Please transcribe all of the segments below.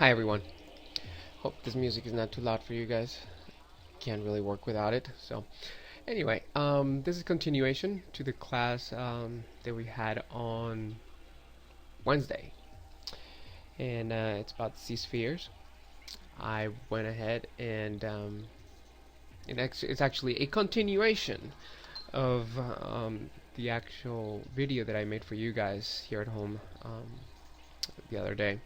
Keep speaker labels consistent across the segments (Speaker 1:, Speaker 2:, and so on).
Speaker 1: Hi everyone. Hope this music is not too loud for you guys. Can't really work without it. So anyway, this is continuation to the class that we had on Wednesday, and it's about ZSpheres. I went ahead and it's actually a continuation of the actual video that I made for you guys here at home the other day.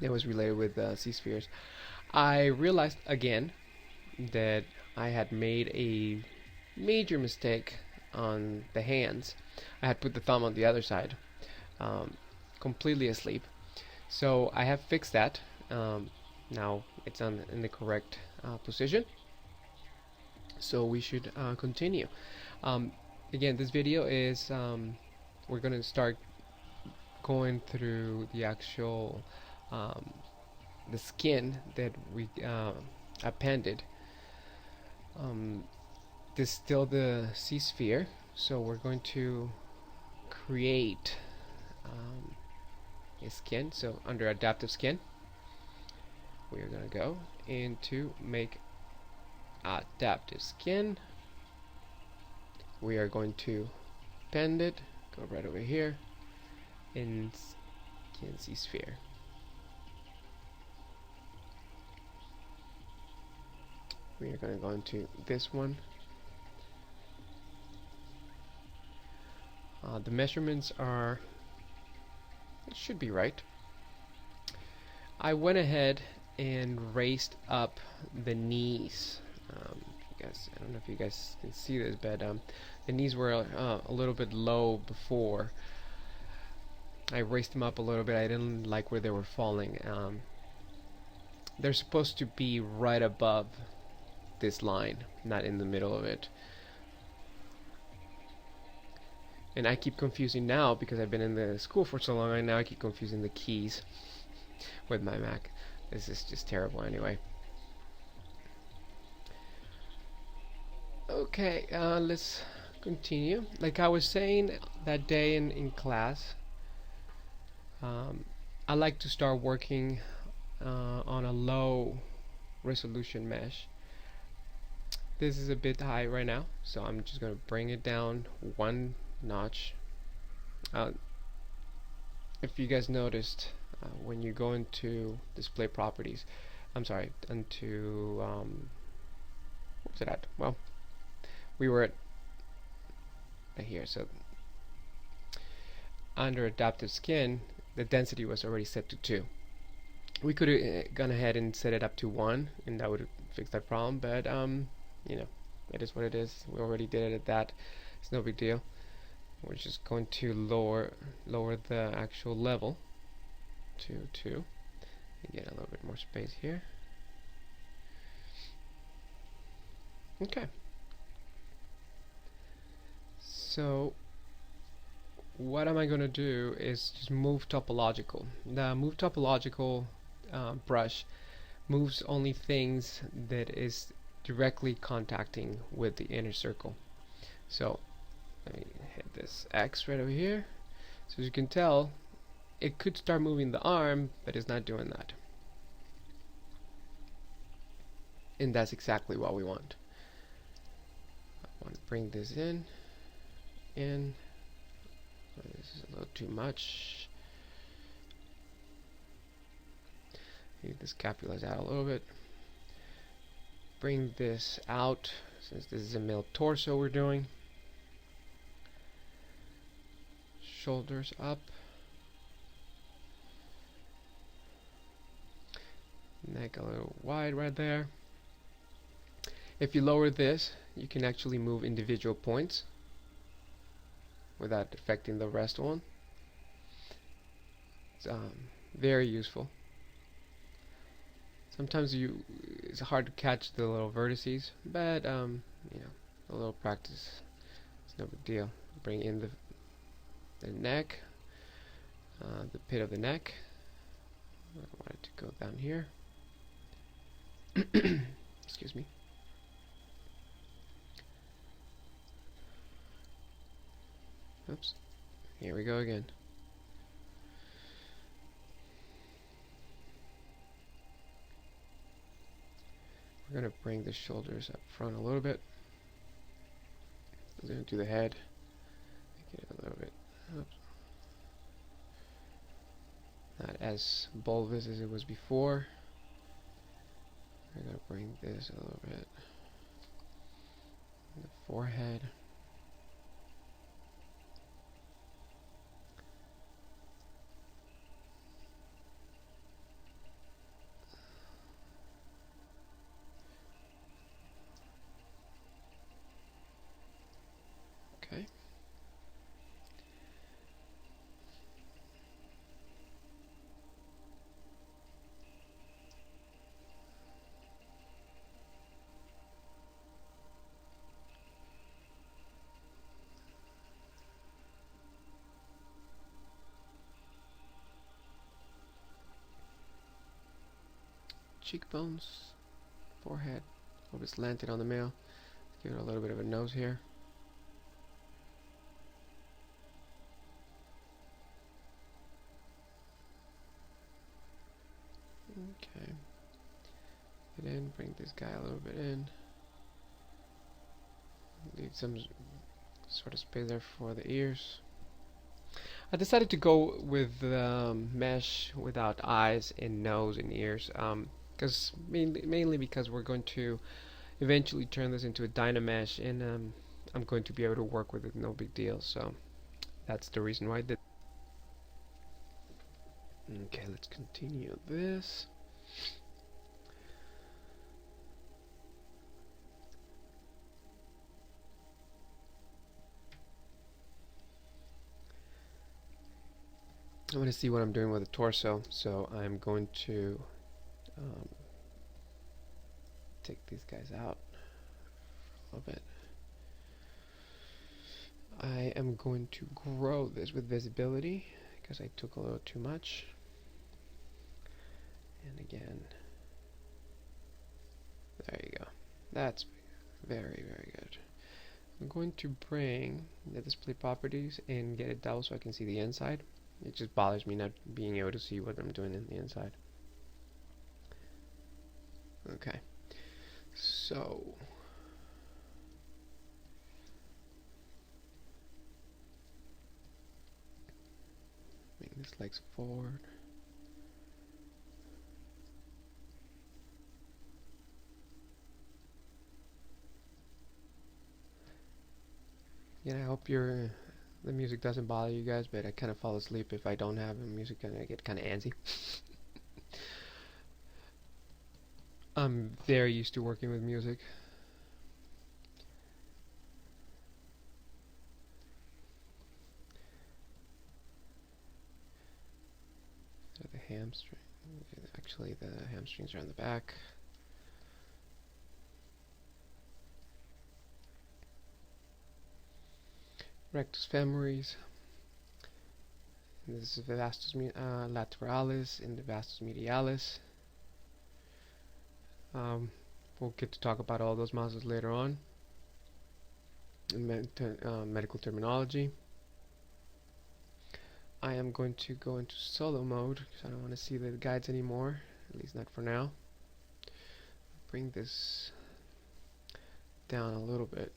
Speaker 1: That was related with ZSpheres. I realized again that I had made a major mistake on the hands. I had put the thumb on the other side, completely asleep. So I have fixed that. Now it's in the correct position. So we should continue. Again, this video is we're going to start going through the actual the skin that we appended. This is still the ZSphere, so we're going to create a skin. So under adaptive skin, we are going to go into make adaptive skin. We are going to append it, go right over here in skin ZSphere. We are going to go into this one. The measurements are, it should be right. I went ahead and raised up the knees. I don't know if you guys can see this, but the knees were a little bit low before. I raised them up a little bit. I didn't like where they were falling. They're supposed to be right above this line, not in the middle of it. And I keep confusing now because I've been in the school for so long. And now I keep confusing the keys with my Mac. This is just terrible anyway. Okay, let's continue. Like I was saying that day in class, I like to start working on a low resolution mesh. This is a bit high right now, so I'm just going to bring it down one notch. If you guys noticed, when you go into display properties, I'm sorry, into what was it at? Well, we were at here, so under adaptive skin, the density was already set to 2. We could have gone ahead and set it up to 1, and that would have fixed that problem, but you know, it is what it is. We already did it at that. It's no big deal. We're just going to lower the actual level to 2 and get a little bit more space here. Okay. So what am I going to do is just move topological. The move topological brush moves only things that is directly contacting with the inner circle. So let me hit this X right over here. So as you can tell, it could start moving the arm, but it's not doing that. And that's exactly what we want. I want to bring this in. This is a little too much. Leave the scapulas out a little bit. Bring this out, since this is a male torso we're doing. Shoulders up. Neck a little wide right there. If you lower this, you can actually move individual points without affecting the rest one. It's very useful. Sometimes it's hard to catch the little vertices, but you know, a little practice, it's no big deal. Bring in the neck, the pit of the neck. I want it to go down here. Excuse me. Oops. Here we go again. We're going to bring the shoulders up front a little bit. We're going to do the head. Make it a little bit. Oops. Not as bulbous as it was before. We're going to bring this a little bit. The forehead. Okay. Cheekbones, forehead, a little bit slanted on the male. Let's give it a little bit of a nose here. Okay. And then bring this guy a little bit in. Leave some sort of space there for the ears. I decided to go with mesh without eyes and nose and ears, because mainly because we're going to eventually turn this into a Dynamesh, and I'm going to be able to work with it, no big deal. So that's the reason why I did. Okay, let's continue this. I want to see what I'm doing with the torso, so I'm going to take these guys out a little bit. I am going to grow this with visibility because I took a little too much. And again, there you go. That's very, very good. I'm going to bring the display properties and get it down so I can see the inside. It just bothers me not being able to see what I'm doing in the inside. Okay, so bring this legs forward. Yeah, I hope the music doesn't bother you guys, but I kind of fall asleep if I don't have the music, and I get kind of antsy. I'm very used to working with music. So the hamstring, actually the hamstrings are on the back. Rectus femoris. And this is the vastus lateralis and the vastus medialis. We'll get to talk about all those muscles later on in medical terminology. I am going to go into solo mode because I don't want to see the guides anymore, at least not for now. Bring this down a little bit.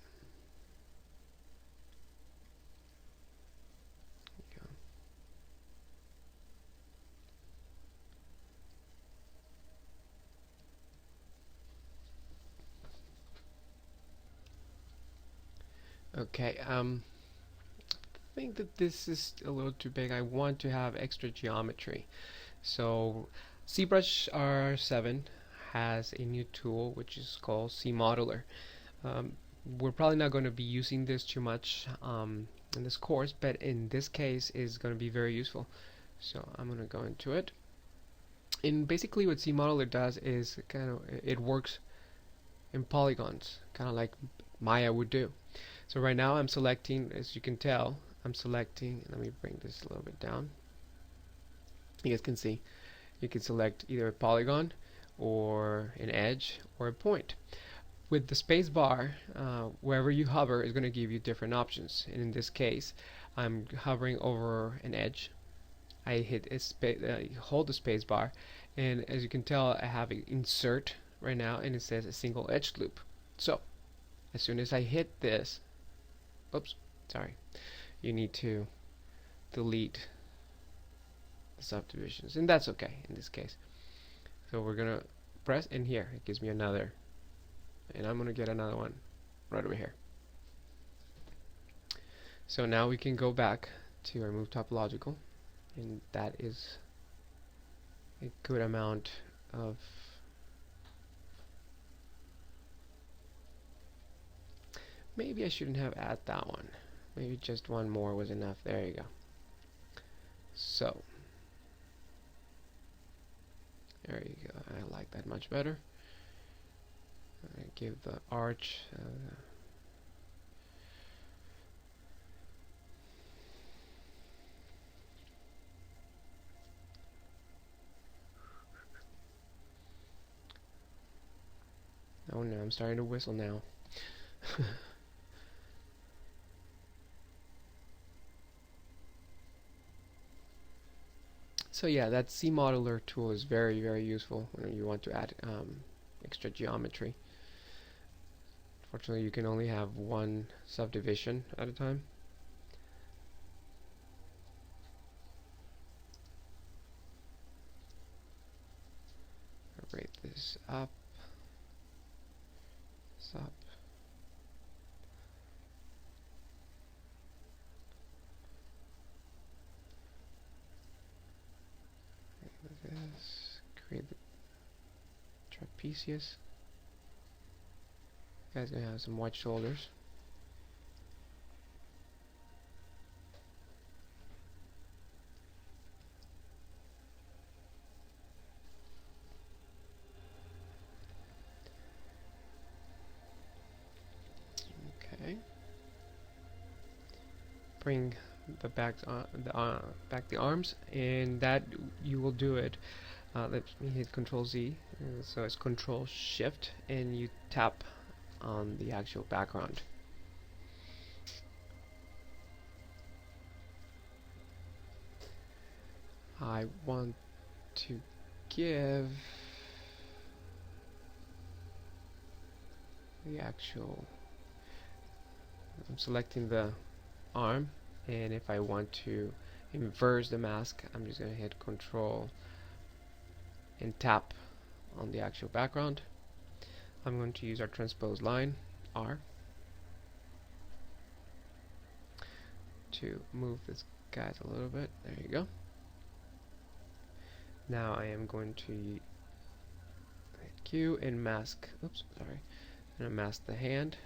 Speaker 1: Okay, I think that this is a little too big. I want to have extra geometry. So ZBrush R7 has a new tool which is called ZModeler. We're probably not going to be using this too much in this course, but in this case is going to be very useful. So I'm going to go into it. And basically what ZModeler does is it works in polygons, kind of like Maya would do. So right now I'm selecting, as you can tell, I'm selecting, let me bring this a little bit down. You guys can see, you can select either a polygon or an edge or a point. With the space bar, wherever you hover is going to give you different options. And in this case, I'm hovering over an edge. I hit hold the space bar, and as you can tell, I have an insert right now, and it says a single edge loop. So as soon as I hit this, oops, sorry, you need to delete the subdivisions, and that's okay in this case. So we're gonna press, and here it gives me another, and I'm gonna get another one right over here. So now we can go back to remove topological, and that is a good amount of maybe I shouldn't have added that one. Maybe just one more was enough. There you go. So there you go. I like that much better. I give the arch oh no, I'm starting to whistle now. So yeah, that C modeler tool is very, very useful when you want to add extra geometry. Fortunately, you can only have one subdivision at a time. I'll rate this up. Up. This, create the trapezius. Guy's gonna have some wide shoulders. Okay. Bring the back the arms, and that you will do it. Let me hit Control Z. So it's Control Shift, and you tap on the actual background. I want to give the actual. I'm selecting the arm, and if I want to inverse the mask, I'm just going to hit Control and tap on the actual background. I'm going to use our transpose line, R, to move this guys a little bit. There you go. Now I am going to hit Q and mask, oops, sorry, I'm going to mask the hand.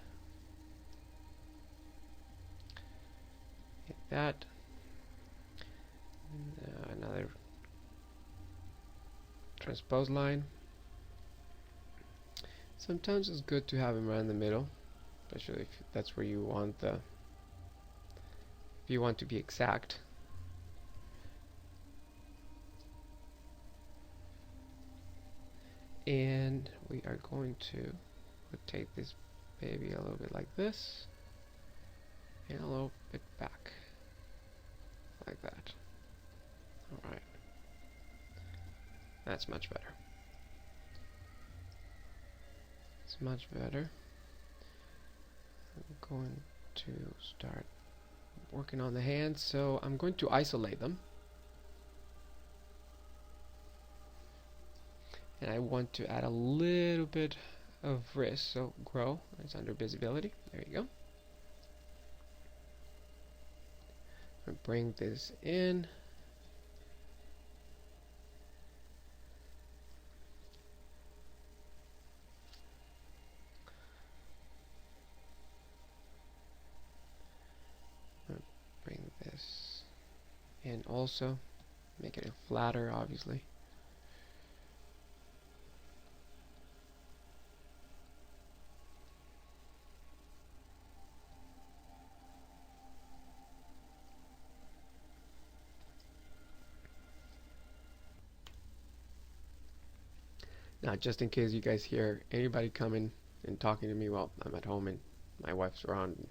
Speaker 1: Hit that. And, another transpose line. Sometimes it's good to have them right in the middle, especially if that's where you want the, if you want to be exact. And we are going to rotate this baby a little bit like this, and a little bit back, like that. Alright. That's much better. It's much better. I'm going to start working on the hands, so I'm going to isolate them. And I want to add a little bit of wrist, so grow, it's under visibility, there you go. I'll bring this in. I'll bring this in also, make it flatter obviously. Now, just in case you guys hear anybody coming and talking to me while I'm at home and my wife's around,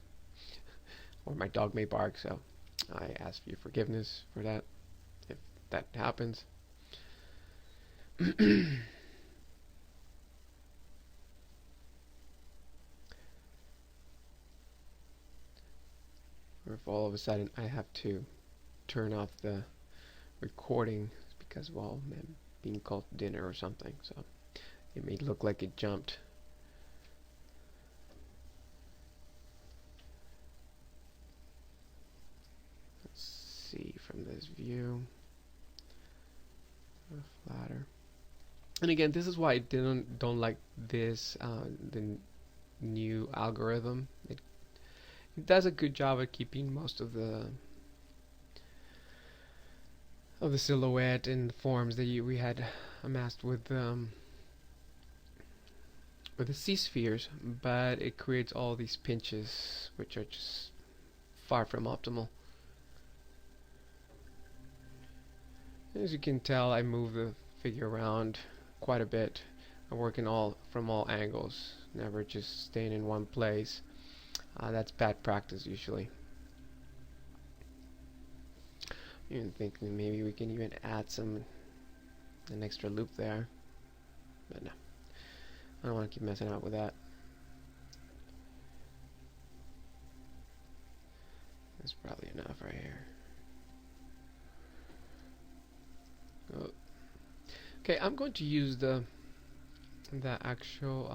Speaker 1: or my dog may bark, so I ask for your forgiveness for that, if that happens. all of a sudden I have to turn off the recording because, well, I'm being called to dinner or something, so it may look like it jumped. Let's see from this view. Flatter. And again, this is why I don't like this the new algorithm. It does a good job at keeping most of the silhouette and the forms that we had amassed with the ZSpheres, but it creates all these pinches which are just far from optimal. As you can tell, I move the figure around quite a bit. I'm working from all angles, never just staying in one place. That's bad practice usually. Even thinking maybe we can even add an extra loop there, but no, I don't want to keep messing out with that. That's probably enough right here. Oh. Okay, I'm going to use the actual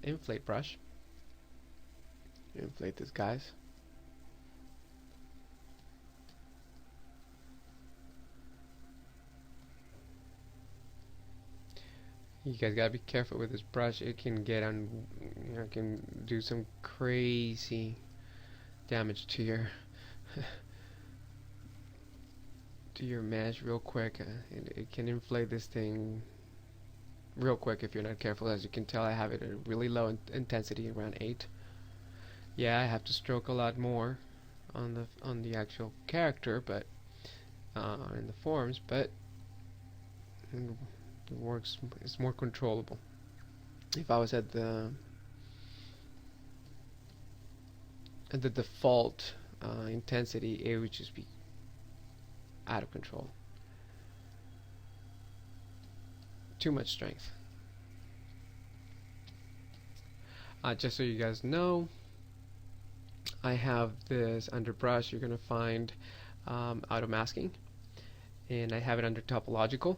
Speaker 1: inflate brush. Inflate this, guys. You guys gotta be careful with this brush. It can get on, can do some crazy damage to your to your mesh real quick. It can inflate this thing real quick if you're not careful. As you can tell, I have it at a really low intensity, around 8. Yeah, I have to stroke a lot more on the actual character, but in the forms, but it works. It's more controllable. If I was at the default intensity, it would just be out of control. Too much strength. Just so you guys know, I have this under brush. You're gonna find auto masking, and I have it under topological.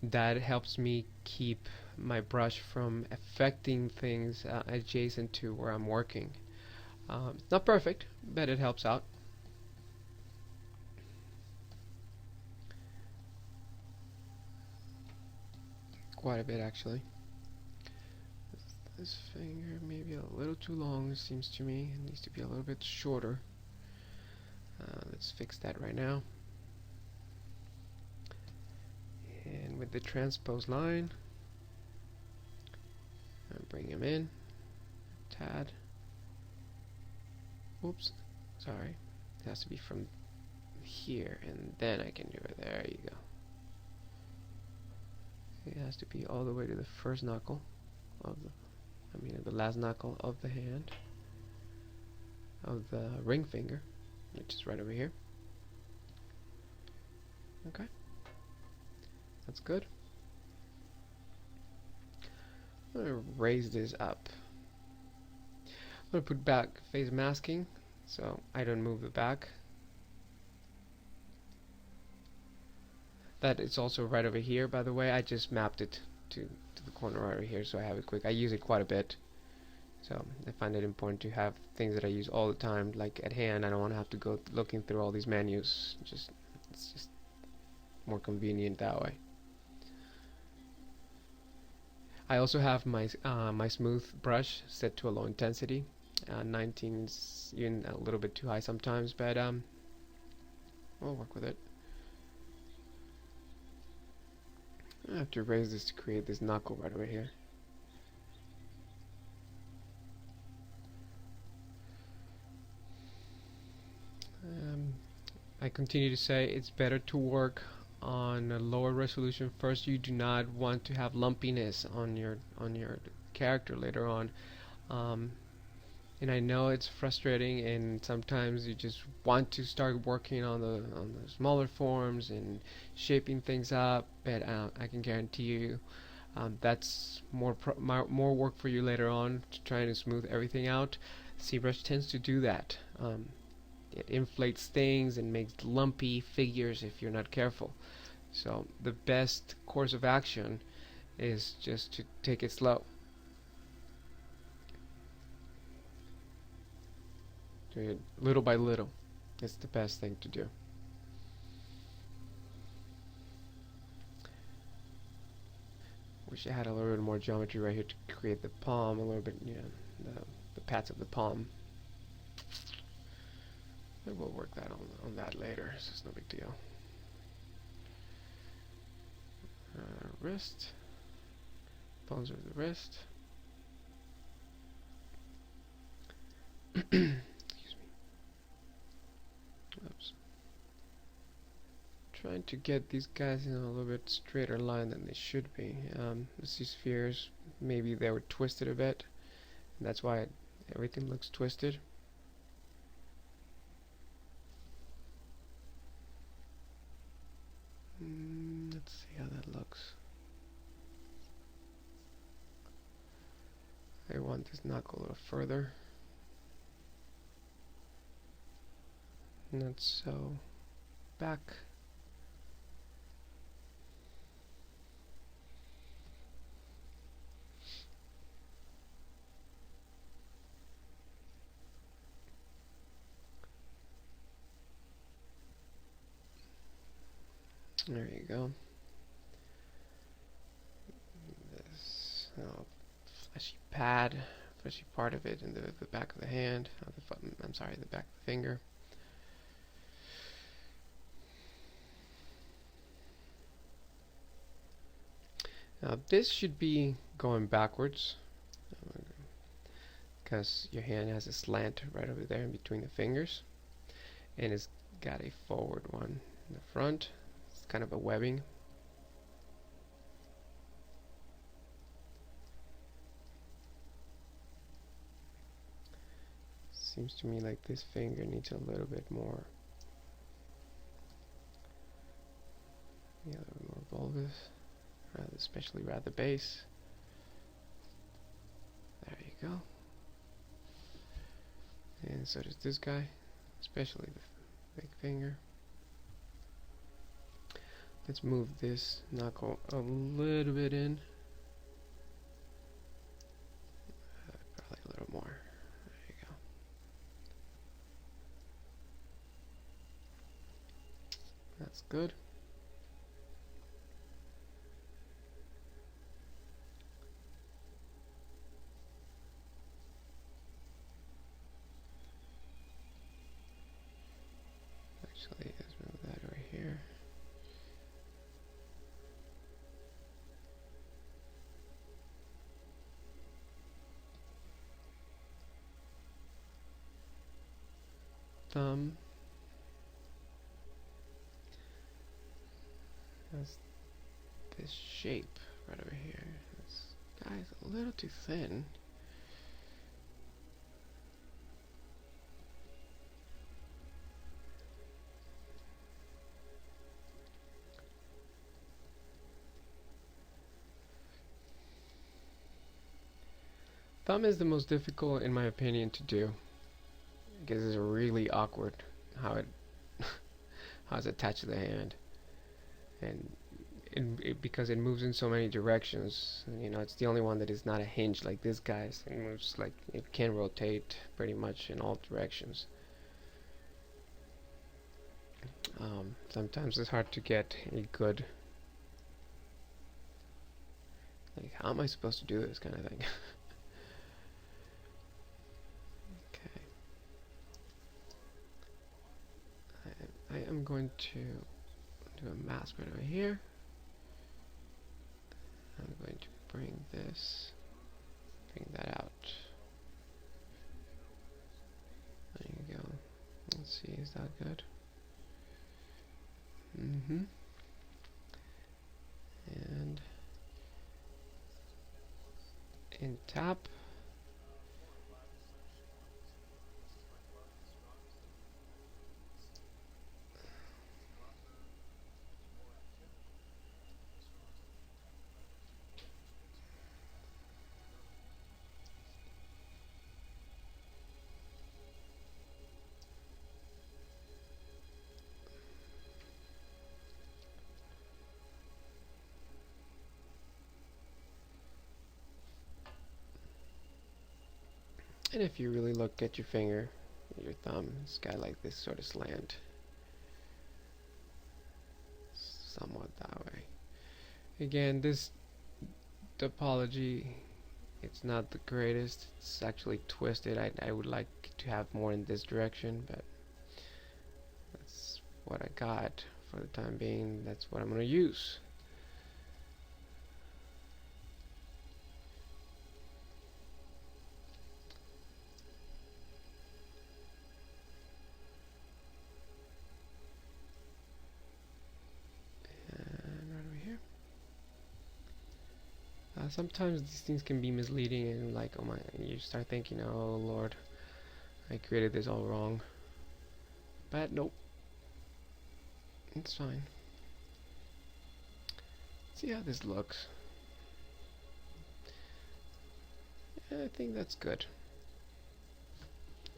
Speaker 1: That helps me keep my brush from affecting things adjacent to where I'm working. It's not perfect, but it helps out. Quite a bit, actually. This finger may be a little too long, it seems to me. It needs to be a little bit shorter. Let's fix that right now. And with the transpose line, bring him in a tad. Oops, sorry. It has to be from here, and then I can do it. There you go. It has to be all the way to the first knuckle of the last knuckle of the hand, of the ring finger, which is right over here. Okay. That's good. I'm going to raise this up. I'm going to put back face masking so I don't move the back. That is also right over here, by the way. I just mapped it to the corner right over here, so I have it quick. I use it quite a bit, so I find it important to have things that I use all the time, like at hand. I don't want to have to go looking through all these menus. It's just more convenient that way. I also have my my smooth brush set to a low intensity. 19 is even a little bit too high sometimes, but we'll work with it. I have to raise this to create this knuckle right over here. I continue to say it's better to work on a lower resolution first. You do not want to have lumpiness on your character later on. And I know it's frustrating, and sometimes you just want to start working on the smaller forms and shaping things up, but I can guarantee you that's more work for you later on, to trying to smooth everything out. ZBrush tends to do that. it inflates things and makes lumpy figures if you're not careful. So the best course of action is just to take it slow. Do it little by little. It's the best thing to do. Wish I had a little bit more geometry right here to create the palm a little bit, the pads of the palm. But we'll work that on that later, so it's no big deal. Wrist, bones of the wrist. Excuse me. Oops. Trying to get these guys in a little bit straighter line than they should be. The ZSpheres, maybe they were twisted a bit, and that's why everything looks twisted. Let's see how that looks. I want this knuckle a little further. Not so back. There you go. This fleshy pad, fleshy part of it in the back of the hand. I'm sorry, the back of the finger. Now this should be going backwards because your hand has a slant right over there in between the fingers, and it's got a forward one in the front. It's kind of a webbing. Seems to me like this finger needs a little bit more, a little more bulbous, especially around the base. There you go. And so does this guy, especially the big finger. Let's move this knuckle a little bit in. Probably a little more. There you go. That's good. Actually, let's move that right here. Thumb. Has this shape right over here. This guy's a little too thin. Thumb is the most difficult, in my opinion, to do because it's really awkward how it's attached to the hand, and because it moves in so many directions. It's the only one that is not a hinge like this guy's. It moves like it can rotate pretty much in all directions. Sometimes it's hard to get a good, like, how am I supposed to do this kind of thing. I am going to do a mask right over here. I'm going to bring that out. There you go. Let's see, is that good? And in tap. And if you really look at your finger, your thumb, it's got like this sort of slant. Somewhat that way. Again, this topology, it's not the greatest. It's actually twisted. I would like to have more in this direction, but that's what I got for the time being. That's what I'm going to use. Sometimes these things can be misleading, and like, oh my, you start thinking, oh Lord, I created this all wrong. But nope, it's fine. See how this looks. Yeah, I think that's good.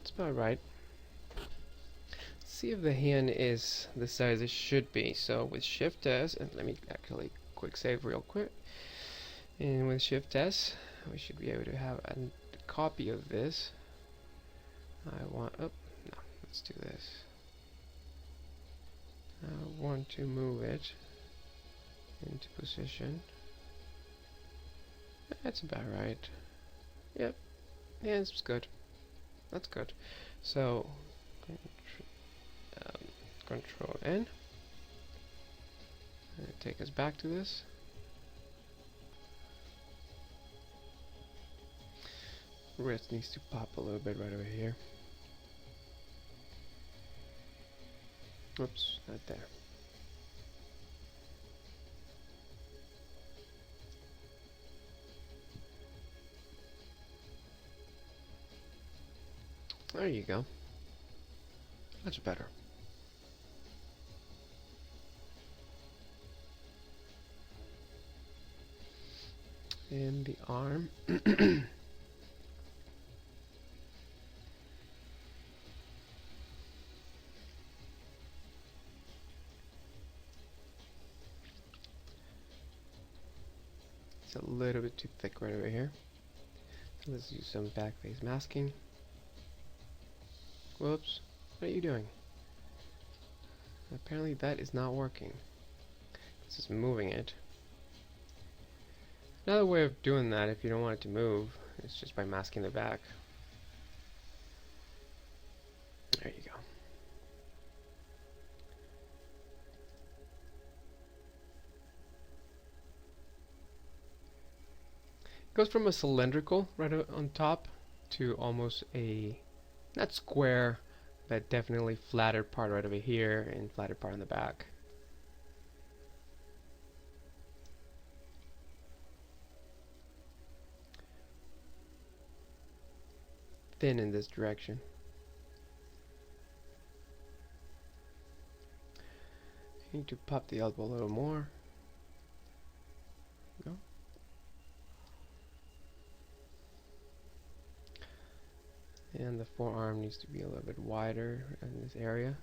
Speaker 1: It's about right. See if the hand is the size it should be. So with Shift S, and let me actually quick save real quick. And with Shift S, we should be able to have a copy of this. No, let's do this. I want to move it into position. That's about right. Yep, yeah, it's good. That's good. So, Control N, and take us back to this. Wrist needs to pop a little bit right over here. Oops, not there. There you go. Much better. And the arm. It's a little bit too thick right over here. So let's use some backface masking. Whoops, what are you doing? Apparently that is not working. It's just moving it. Another way of doing that, if you don't want it to move, is just by masking the back. There you go. Goes from a cylindrical right on top to almost a, not square, but definitely flatter part right over here and flatter part on the back. Thin in this direction. You need to pop the elbow a little more. Go. And the forearm needs to be a little bit wider in this area.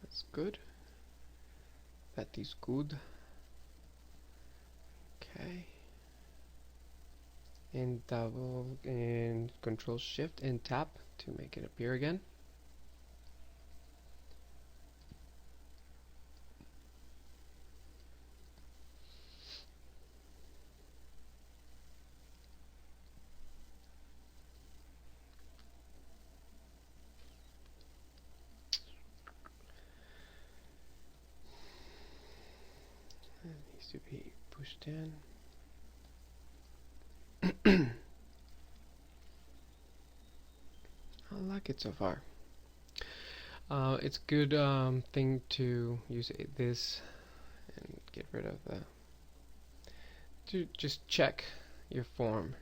Speaker 1: That's good. That is good. Okay. And double and Control Shift and tap to make it appear again. It needs to be pushed in. I like it so far. It's a good thing to use this and get rid of the, to just check your form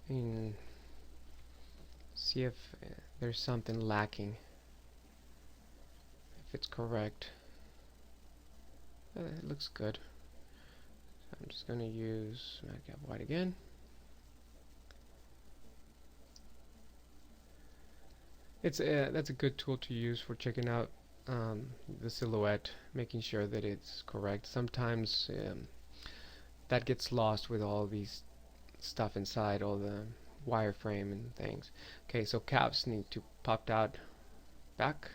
Speaker 1: and see if there's something lacking, if it's correct. It looks good. So I'm just going to use white again. That's a good tool to use for checking out the silhouette, making sure that it's correct. Sometimes that gets lost with all these stuff inside, all the wireframe and things. Okay, so caps need to pop out back.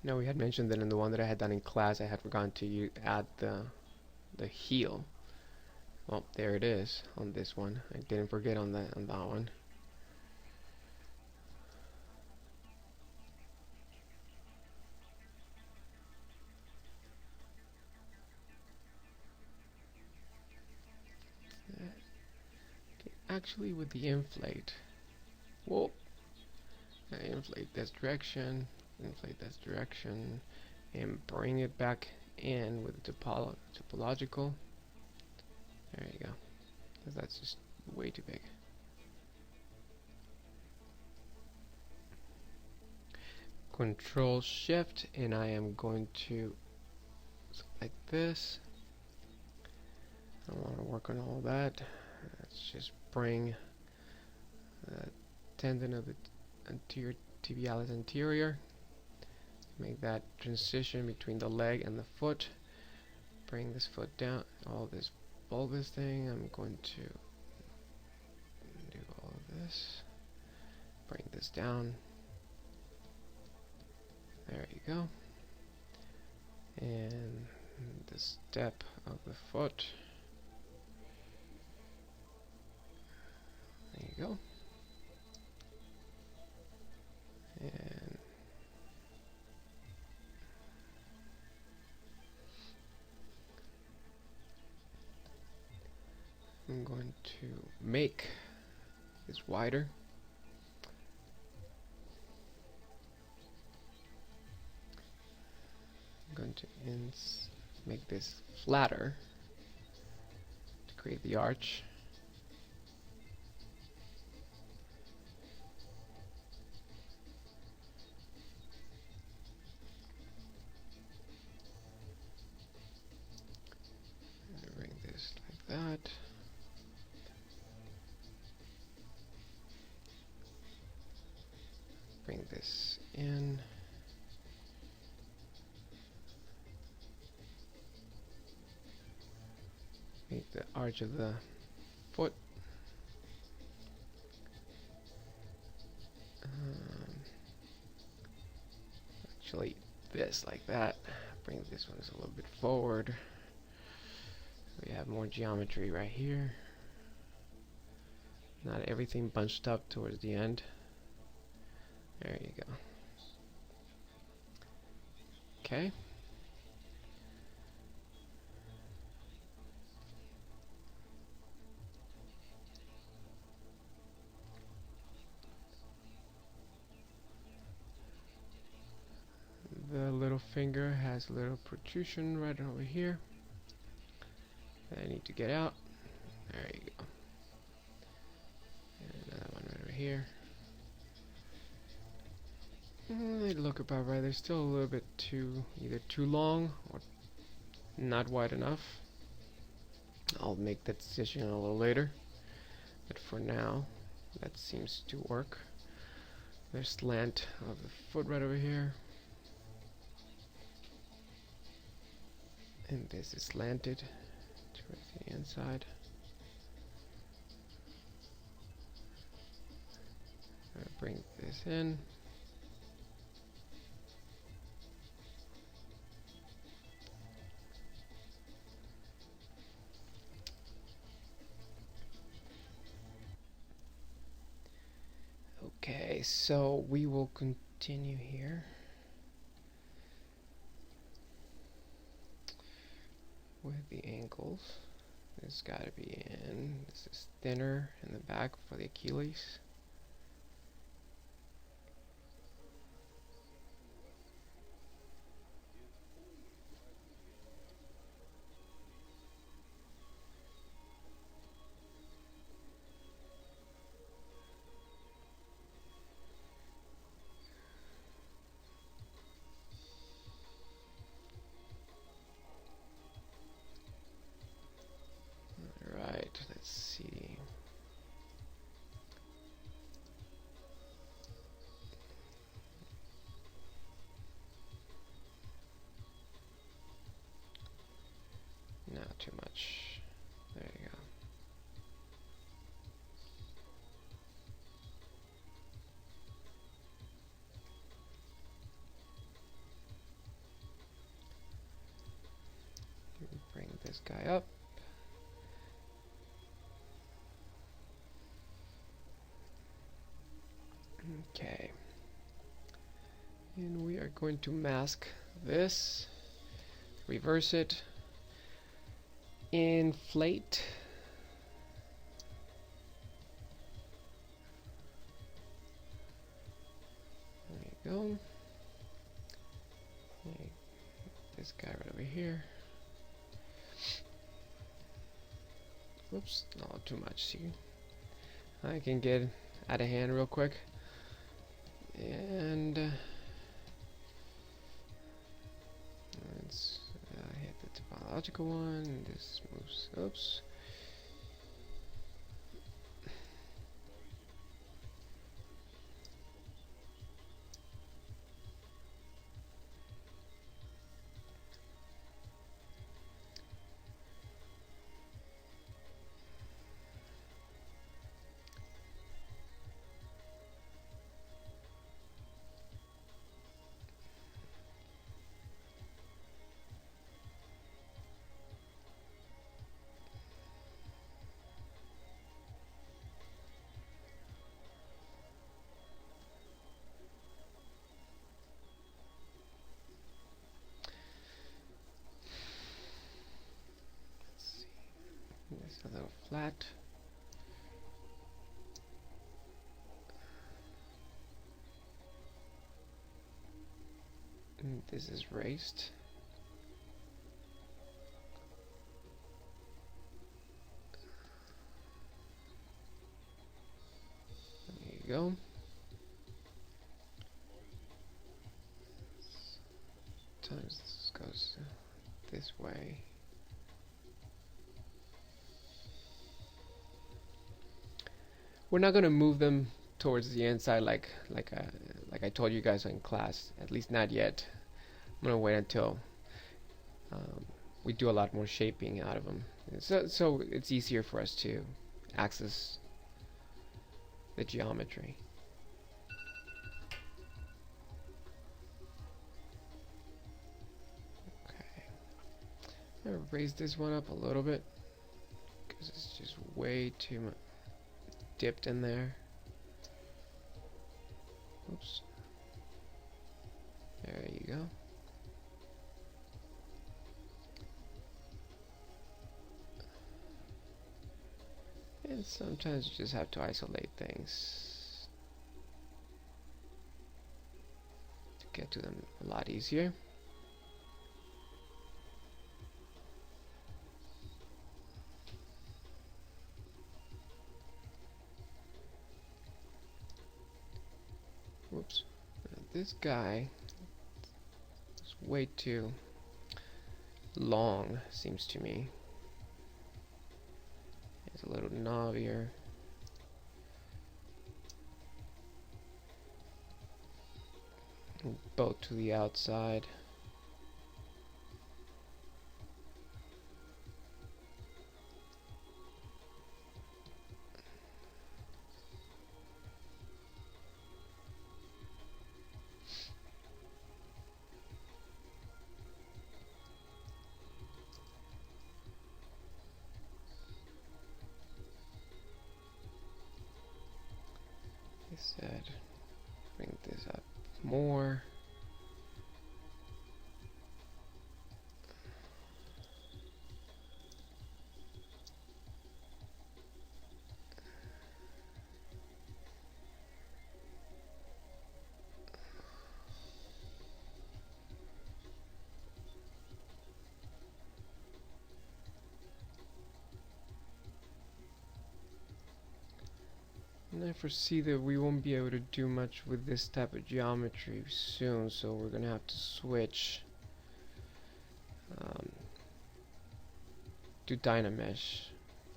Speaker 1: Now we had mentioned that in the one that I had done in class, I had forgotten to add the heel. Well, there it is on this one. I didn't forget on that one. Okay, actually, with the inflate, whoa, inflate this direction, and bring it back in with the topological. There you go. That's just way too big. Control Shift, and I am going to like this. I don't want to work on all that. Let's just bring the tendon of the anterior tibialis anterior. Make that transition between the leg and the foot. Bring this foot down. All this bulbous thing. I'm going to do all of this. Bring this down. There you go. And the step of the foot. There you go. And I'm going to make this wider. I'm going to make this flatter to create the arch. Bring this like that. Bring this in. Make the arch of the foot. Actually, this like that. Bring this one a little bit forward. We have more geometry right here. Not everything bunched up towards the end. There you go. Okay. The little finger has a little protrusion right over here that I need to get out. There you go. And another one right over here. They look about right. They're still a little bit either too long or not wide enough. I'll make that decision a little later. But for now, that seems to work. There's slant of the foot right over here. And this is slanted towards the inside. I'll bring this in. Okay, so we will continue here with the ankles. It's got to be in. This is thinner in the back for the Achilles. Right. Not too much. There you go. Bring this guy up. Okay. And we are going to mask this, reverse it, inflate. There you go. Okay. This guy right over here. Whoops, not too much. See, I can get out of hand real quick. And let's hit the topological one. And this moves. Oops. This a little flat. And this is raised. There you go. Sometimes this goes this way. We're not going to move them towards the inside like I told you guys in class, at least not yet. I'm going to wait until we do a lot more shaping out of them, so it's easier for us to access the geometry. Okay, I'm going to raise this one up a little bit because it's just way too much dipped in there. Oops. There you go. And sometimes you just have to isolate things to get to them a lot easier. Whoops. This guy is way too long, seems to me. It's a little knobbier. Both to the outside. Said bring this up more. And I foresee that we won't be able to do much with this type of geometry soon, so we're gonna have to switch to Dynamesh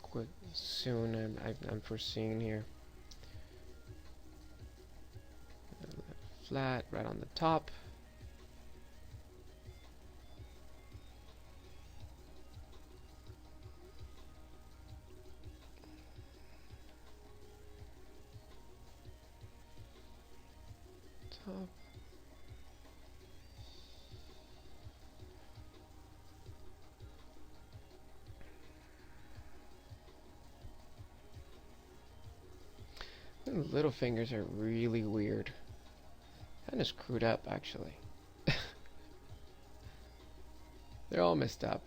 Speaker 1: quick soon. I'm foreseeing here. Flat right on the top. top. The little fingers are really weird. Kind of screwed up, actually. They're all messed up.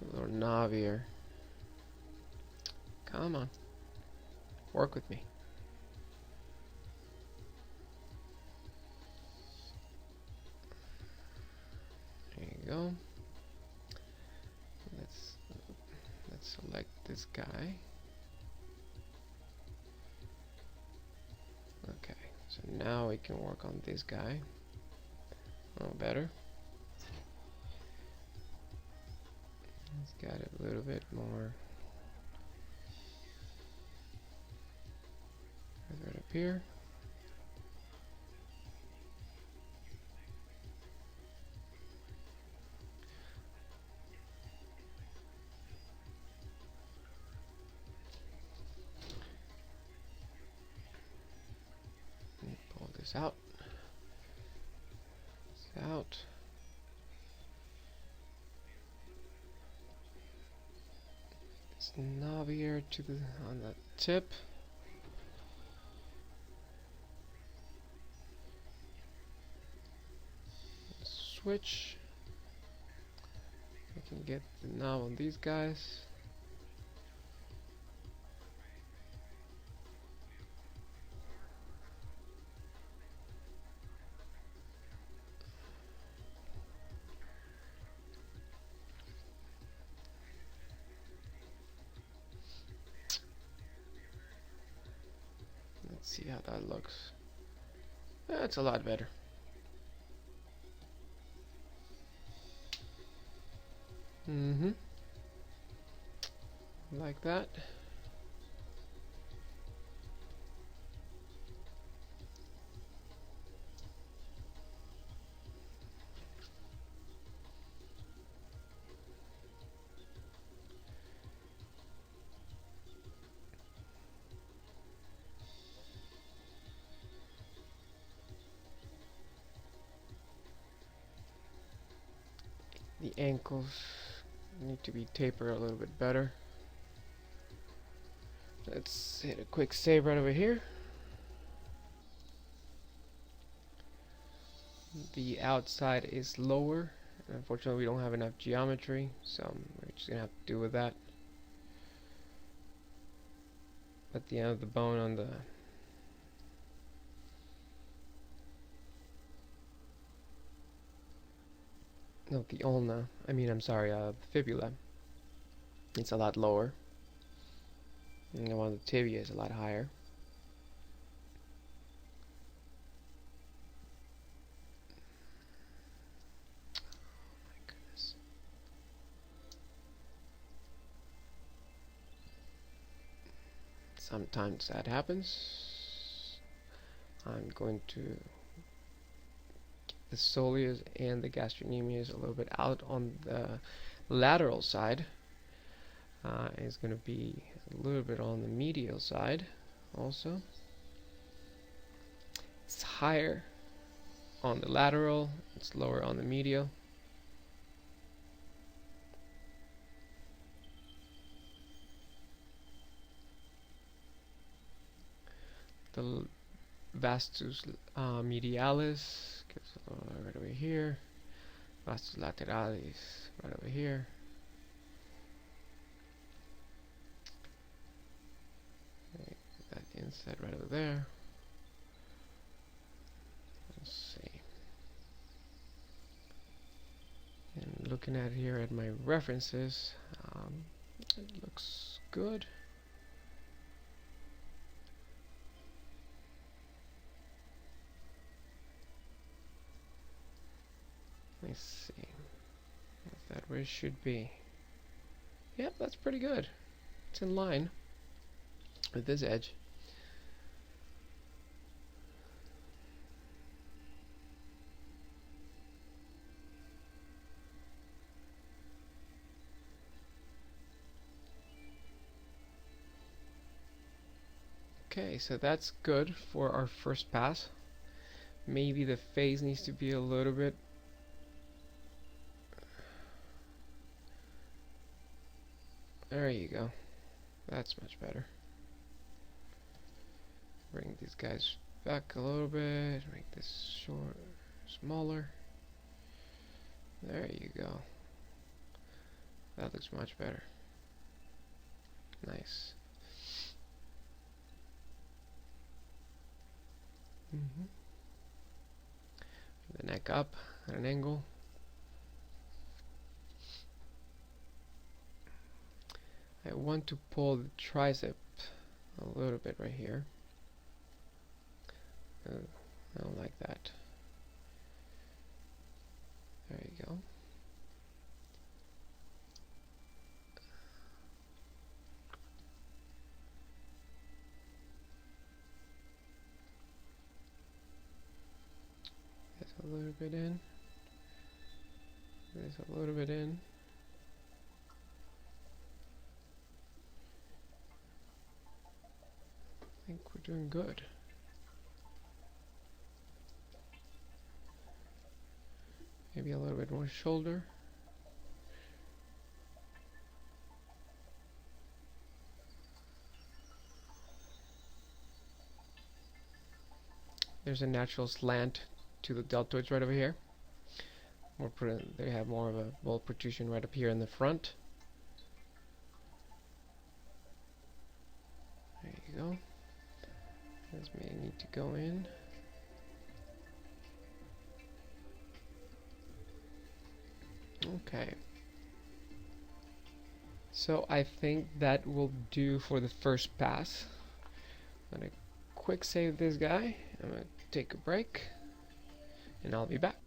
Speaker 1: A little knob here. Come on. Work with me. There you go. Let's select this guy. Okay, so now we can work on this guy. Oh, better. Let's get it a little bit more. Right up here. Pull this out. This out. This knob here to the on the tip. Switch. I can get the knob on these guys. Let's see how that looks. That's a lot better. Like that. The ankles need to be tapered a little bit better. Let's hit a quick save right over here. The outside is lower. Unfortunately, we don't have enough geometry, so we're just gonna have to deal with that. At the end of the bone on the the ulna. I'm sorry, the fibula. It's a lot lower. And the one on the tibia is a lot higher. Oh my goodness. Sometimes that happens. I'm going to get the soleus and the gastrocnemius a little bit out on the lateral side. It's going to be a little bit on the medial side also. It's higher on the lateral, it's lower on the medial. The vastus medialis gets right over here. Vastus lateralis right over here. That inset right over there. Let's see. And looking at here at my references, it looks good. Let's see. Is that where it should be? Yep, that's pretty good. It's in line with this edge. Okay, so that's good for our first pass. Maybe the face needs to be a little bit there you go. That's much better. Bring these guys back a little bit, make this short, smaller. There you go. That looks much better. Nice. The neck up at an angle. I want to pull the tricep a little bit right here. I don't like that. There you go. There's a little bit in. There's a little bit in. I think we're doing good. Maybe a little bit more shoulder. There's a natural slant to the deltoids right over here. They have more of a bowl protrusion right up here in the front. There you go. This may need to go in. Okay. So I think that will do for the first pass. I'm gonna quick save this guy. I'm gonna take a break, and I'll be back.